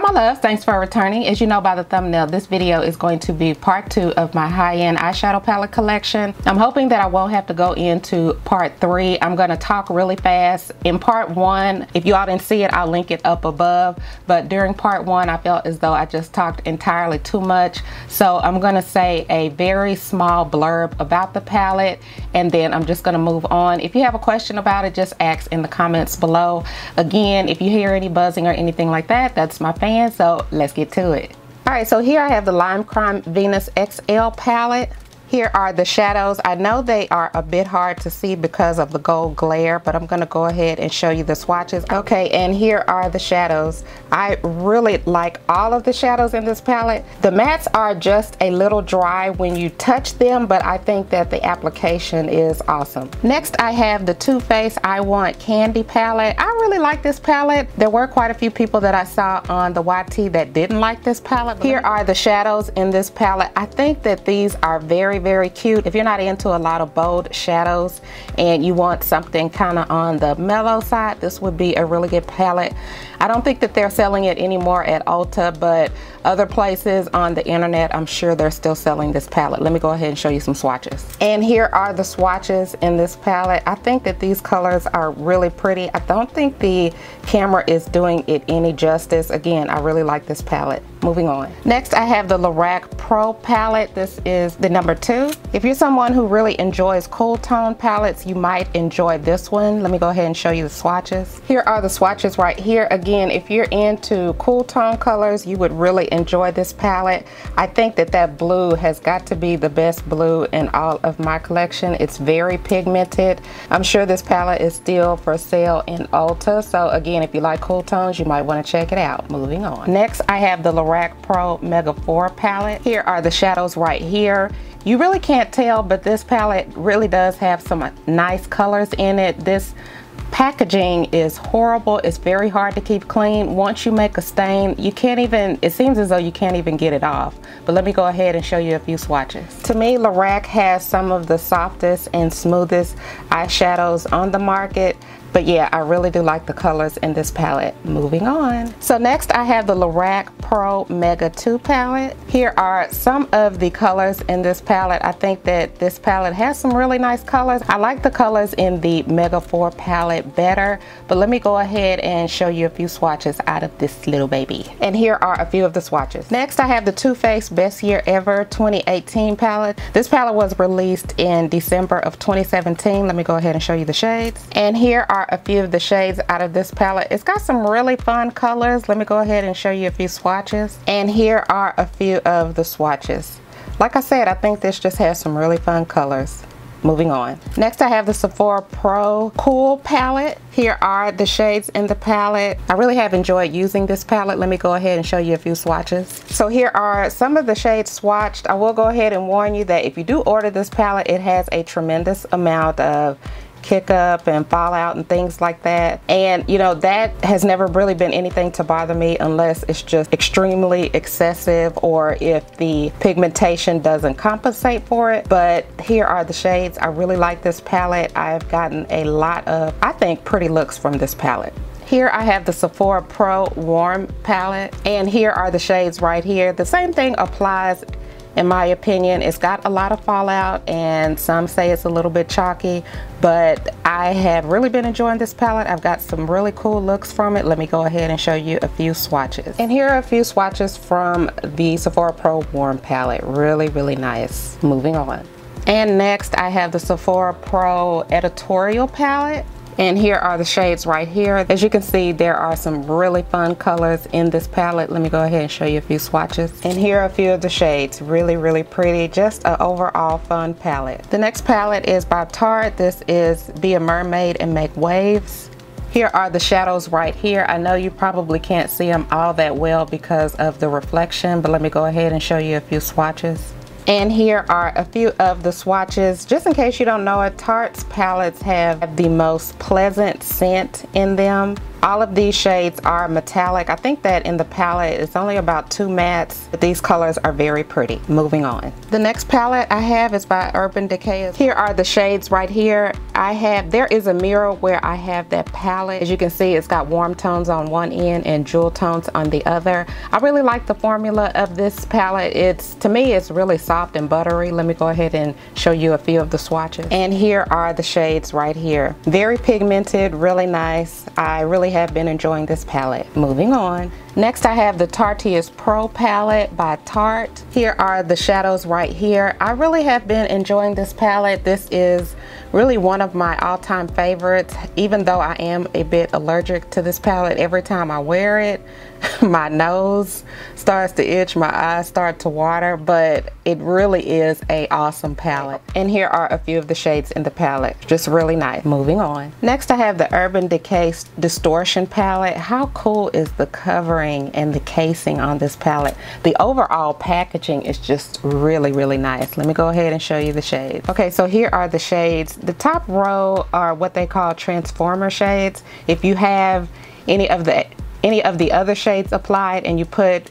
my loves, thanks for returning. As you know by the thumbnail, this video is going to be part 2 of my high-end eyeshadow palette collection. I'm hoping that I won't have to go into part 3. I'm going to talk really fast. In part 1, if you all didn't see it, I'll link it up above. But during part 1, I felt as though I just talked entirely too much. So I'm going to say a very small blurb about the palette, and then I'm just going to move on. If you have a question about it, just ask in the comments below. Again, if you hear any buzzing or anything like that, that's my fan, so let's get to it. All right, so here I have the Lime Crime Venus XL palette. Here are the shadows. I know they are a bit hard to see because of the gold glare, but I'm gonna go ahead and show you the swatches. Okay, and here are the shadows. I really like all of the shadows in this palette. The mattes are just a little dry when you touch them, but I think that the application is awesome. Next, I have the Too Faced I Want Candy palette. I really like this palette. There were quite a few people that I saw on the YT that didn't like this palette. Here are the shadows in this palette. I think that these are very cute. If you're not into a lot of bold shadows and you want something kind of on the mellow side, this would be a really good palette. I don't think that they're selling it anymore at Ulta, but other places on the internet, I'm sure they're still selling this palette. Let me go ahead and show you some swatches. And here are the swatches in this palette. I think that these colors are really pretty. I don't think the camera is doing it any justice. Again, I really like this palette. Moving on. Next, I have the Lorac Pro palette. This is the number 2. If you're someone who really enjoys cool tone palettes, you might enjoy this one. Let me go ahead and show you the swatches. Here are the swatches right here. Again, if you're into cool tone colors, you would really enjoy this palette. I think that that blue has got to be the best blue in all of my collection. It's very pigmented. I'm sure this palette is still for sale in Ulta. So again, if you like cool tones, you might want to check it out. Moving on. Next, I have the Lorac Pro Mega 4 palette. Here are the shadows right here. You really can't tell, but this palette really does have some nice colors in it. This packaging is horrible. It's very hard to keep clean. Once you make a stain, you can't even, it seems as though you can't even get it off. But let me go ahead and show you a few swatches. To me, Lorac has some of the softest and smoothest eyeshadows on the market. But yeah, I really do like the colors in this palette. Moving on. So next I have the Lorac Pro Mega 2 palette. Here are some of the colors in this palette. I think that this palette has some really nice colors. I like the colors in the Mega 4 palette better, but let me go ahead and show you a few swatches out of this little baby. And here are a few of the swatches. Next I have the Too Faced Best Year Ever 2018 palette. This palette was released in December of 2017. Let me go ahead and show you the shades. And here are a few of the shades out of this palette. It's got some really fun colors. Let me go ahead and show you a few swatches. And here are a few of the swatches. Like I said, I think this just has some really fun colors. Moving on. Next I have the Sephora Pro Cool palette. Here are the shades in the palette. I really have enjoyed using this palette. Let me go ahead and show you a few swatches. So here are some of the shades swatched. I will go ahead and warn you that if you do order this palette, it has a tremendous amount of kick up and fallout and things like that, and you know, that has never really been anything to bother me unless it's just extremely excessive or if the pigmentation doesn't compensate for it. But here are the shades. I really like this palette. I've gotten a lot of, I think, pretty looks from this palette. Here I have the Sephora Pro Warm palette, and here are the shades right here. The same thing applies in my opinion. It's got a lot of fallout and some say it's a little bit chalky, but I have really been enjoying this palette. I've got some really cool looks from it. Let me go ahead and show you a few swatches. And here are a few swatches from the Sephora Pro Warm palette. Really nice. Moving on. And next I have the Sephora Pro Editorial palette. And here are the shades right here. As you can see, there are some really fun colors in this palette. Let me go ahead and show you a few swatches. And here are a few of the shades. Really pretty. Just an overall fun palette. The next palette is by Tarte. This is Be a Mermaid and Make Waves. Here are the shadows right here. I know you probably can't see them all that well because of the reflection, but let me go ahead and show you a few swatches. And here are a few of the swatches. Just in case you don't know it, Tarte's palettes have the most pleasant scent in them. All of these shades are metallic. I think that in the palette it's only about 2 mattes, but these colors are very pretty. Moving on. The next palette I have is by Urban Decay. Here are the shades right here. There is a mirror where I have that palette. As you can see, it's got warm tones on one end and jewel tones on the other. I really like the formula of this palette. To me, it's really soft and buttery. Let me go ahead and show you a few of the swatches. And here are the shades right here. Very pigmented, really nice. I really have been enjoying this palette. Moving on. Next I have the Tarte Pro Palette by Tarte. Here are the shadows right here. I really have been enjoying this palette. This is really one of my all-time favorites, even though I am a bit allergic to this palette. Every time I wear it, my nose starts to itch, my eyes start to water, but it really is a awesome palette. And here are a few of the shades in the palette. Just really nice. Moving on. Next I have the Urban Decay Distortion palette. How cool is the covering and the casing on this palette? The overall packaging is just really, really nice. Let me go ahead and show you the shades. Okay, so here are the shades. The top row are what they call transformer shades. If you have any of the other shades applied and you put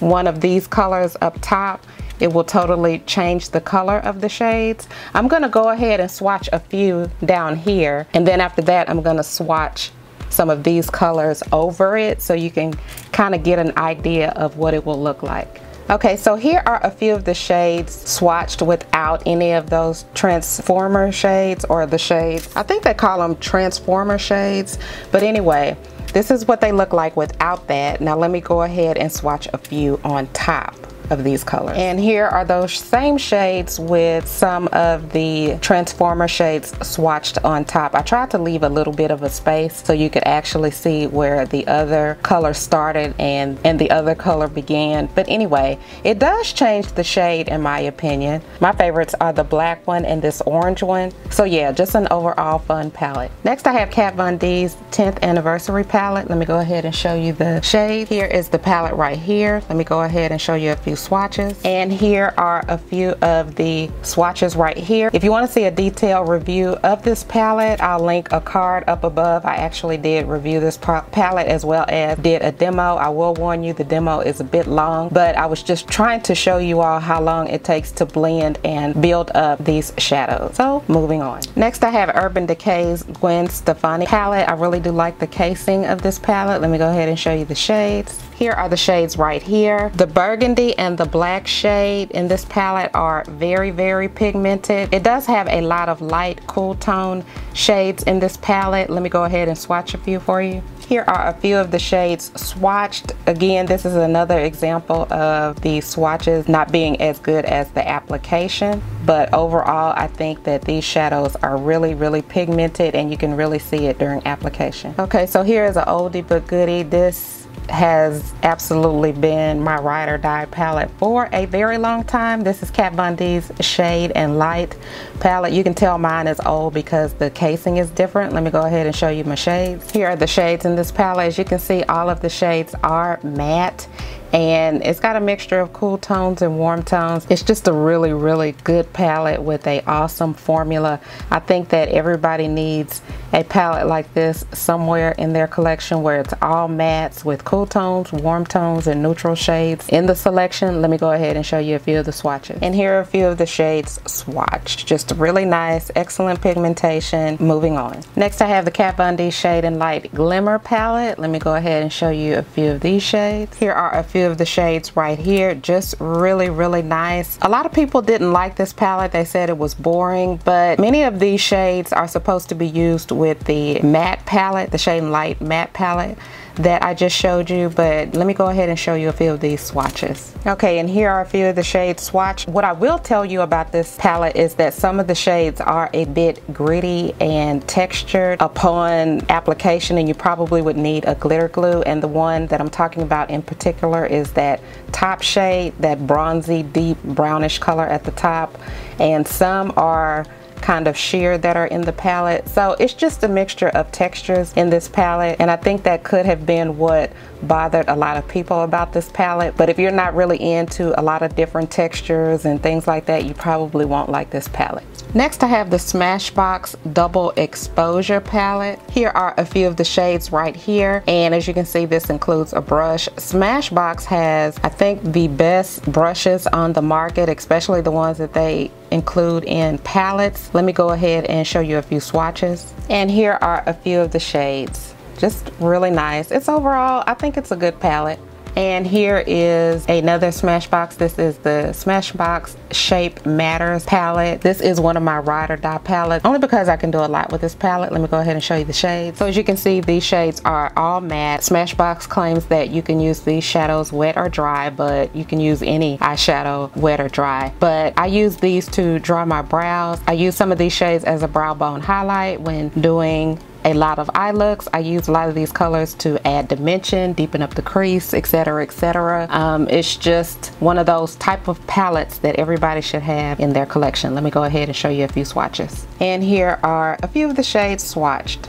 one of these colors up top, it will totally change the color of the shades. I'm gonna go ahead and swatch a few down here, and then after that I'm gonna swatch some of these colors over it so you can kind of get an idea of what it will look like. Okay, so here are a few of the shades swatched without any of those transformer shades, or the shades, I think they call them transformer shades, but anyway, this is what they look like without that. Now let me go ahead and swatch a few on top of these colors. And here are those same shades with some of the transformer shades swatched on top. I tried to leave a little bit of a space so you could actually see where the other color started and the other color began. But anyway, it does change the shade in my opinion. My favorites are the black one and this orange one. So yeah, just an overall fun palette. Next I have Kat Von D's 10th anniversary palette. Let me go ahead and show you the shade. Here is the palette right here. Let me go ahead and show you a few swatches, and here are a few of the swatches right here. If you want to see a detailed review of this palette, I'll link a card up above. I actually did review this palette as well as did a demo. I will warn you, the demo is a bit long, but I was just trying to show you all how long it takes to blend and build up these shadows. So moving on. Next I have Urban Decay's Gwen Stefani palette. I really do like the casing of this palette. Let me go ahead and show you the shades. Here are the shades right here. The burgundy and the black shade in this palette are very, very pigmented. It does have a lot of light, cool tone shades in this palette. Let me go ahead and swatch a few for you. Here are a few of the shades swatched. Again, this is another example of the swatches not being as good as the application, but overall I think that these shadows are really, really pigmented and you can really see it during application. Okay, so here is an oldie but goodie. This has absolutely been my ride or die palette for a very long time. This is Kat Von D's Shade and Light palette. You can tell mine is old because the casing is different. Let me go ahead and show you my shades. Here are the shades in this palette. As you can see, all of the shades are matte, and it's got a mixture of cool tones and warm tones. It's just a really, really good palette with a awesome formula. I think that everybody needs a palette like this somewhere in their collection where it's all mattes with cool tones, warm tones, and neutral shades in the selection. Let me go ahead and show you a few of the swatches. And here are a few of the shades swatched. Just really nice, excellent pigmentation. Moving on. Next I have the Kat Von D Shade and Light Glimmer palette. Let me go ahead and show you a few of these shades. Here are a few of the shades right here. Just really, really nice. A lot of people didn't like this palette. They said it was boring, but many of these shades are supposed to be used with the matte palette, the Shade and Light matte palette that I just showed you, but let me go ahead and show you a few of these swatches. Okay, and here are a few of the shades swatched. What I will tell you about this palette is that some of the shades are a bit gritty and textured upon application, and you probably would need a glitter glue, and the one that I'm talking about in particular is that top shade, that bronzy deep brownish color at the top, and some are kind of sheer that are in the palette. So it's just a mixture of textures in this palette, and I think that could have been what bothered a lot of people about this palette. But if you're not really into a lot of different textures and things like that, you probably won't like this palette. Next, I have the Smashbox Double Exposure palette. Here are a few of the shades right here, and as you can see, this includes a brush. Smashbox has, I think, the best brushes on the market, especially the ones that they include in palettes. Let me go ahead and show you a few swatches. And here are a few of the shades. Just really nice. It's overall, I think it's a good palette. And here is another Smashbox. This is the Smashbox Shape Matters palette. This is one of my ride or die palettes, only because I can do a lot with this palette. Let me go ahead and show you the shades. So as you can see, these shades are all matte. Smashbox claims that you can use these shadows wet or dry, but you can use any eyeshadow wet or dry. But I use these to draw my brows. I use some of these shades as a brow bone highlight when doing a lot of eye looks. I use a lot of these colors to add dimension, deepen up the crease, etc., etc. It's just one of those type of palettes that everybody should have in their collection. Let me go ahead and show you a few swatches. And here are a few of the shades swatched.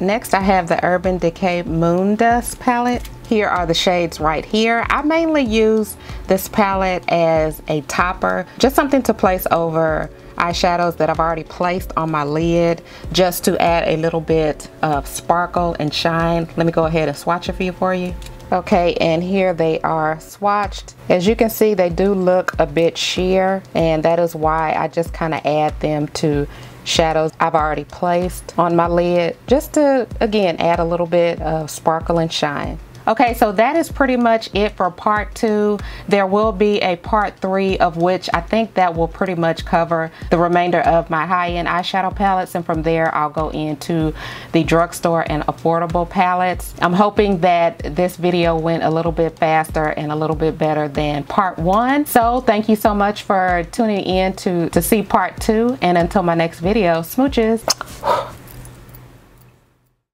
Next, I have the Urban Decay Moondust palette. Here are the shades right here. I mainly use this palette as a topper, just something to place over eyeshadows that I've already placed on my lid, just to add a little bit of sparkle and shine. Let me go ahead and swatch a few for you. Okay, and here they are swatched. As you can see, they do look a bit sheer, and that is why I just kind of add them to shadows I've already placed on my lid, just to, again, add a little bit of sparkle and shine. Okay, so that is pretty much it for part 2. There will be a part 3, of which I think that will pretty much cover the remainder of my high-end eyeshadow palettes, and from there I'll go into the drugstore and affordable palettes. I'm hoping that this video went a little bit faster and a little bit better than part 1. So thank you so much for tuning in to see part 2, and until my next video, smooches.